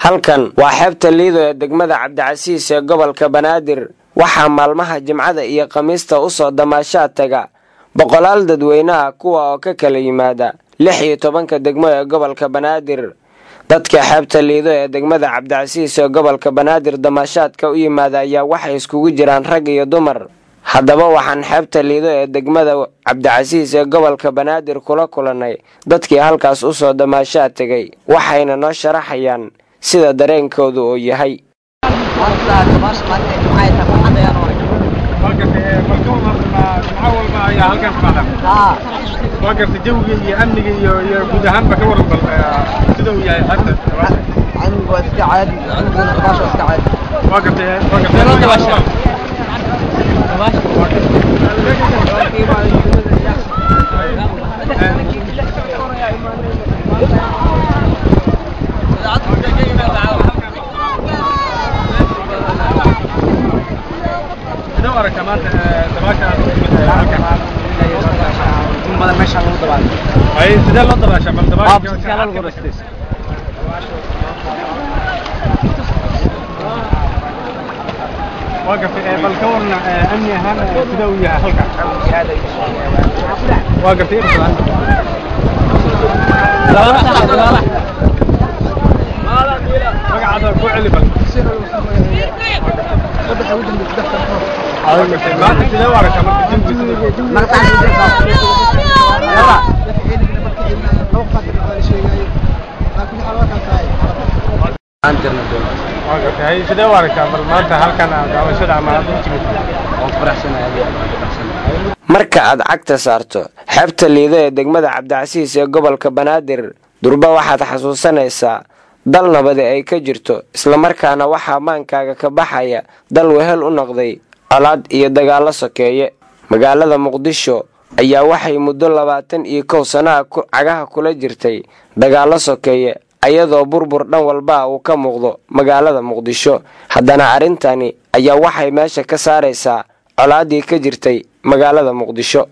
halkan waa xeebta Liido ee degmada Cabdicasiis ee gobolka Banaadir waxaa maalmaha Jimcada iyo Khamiista u soo damaashaad taga boqolaal dadweynaha kuwa oo ka kala yimaada 16 degmo ee gobolka Banaadir dadka xeebta Liido ee degmada Cabdicasiis ee gobolka Banaadir damaashaadka u yimaada ayaa waxay iskugu jiraan rag iyo dumar haddaba waxaan xeebta Liido ee degmada Cabdicasiis ee gobolka Banaadir kula kulanay dadkii halkaas u soo damaashaad tagay waxayna noo sharaxayaan sida dareenkoodu uu yahay marka aad cagta saarto xeebta Liido ee degmada Cabdicasiis ee gobolka Banaadir durba waxaad xasuusanaysaa dal nabad ay ka jirto isla markaana waxa maankaaga ka baxaya dal wehel u noqday colaad iyo dagaalo sokeeye magaalada Muqdisho ayaa waxay muddo 21 sano cagaha kula jirtay dagaalo sokeeye ayadoo burbur dhan walba uu ka muuqdo magaalada Muqdisho haddana arintani ayaa waxay meesha ka saaraysaa colaadii ka jirtay magaalada Muqdisho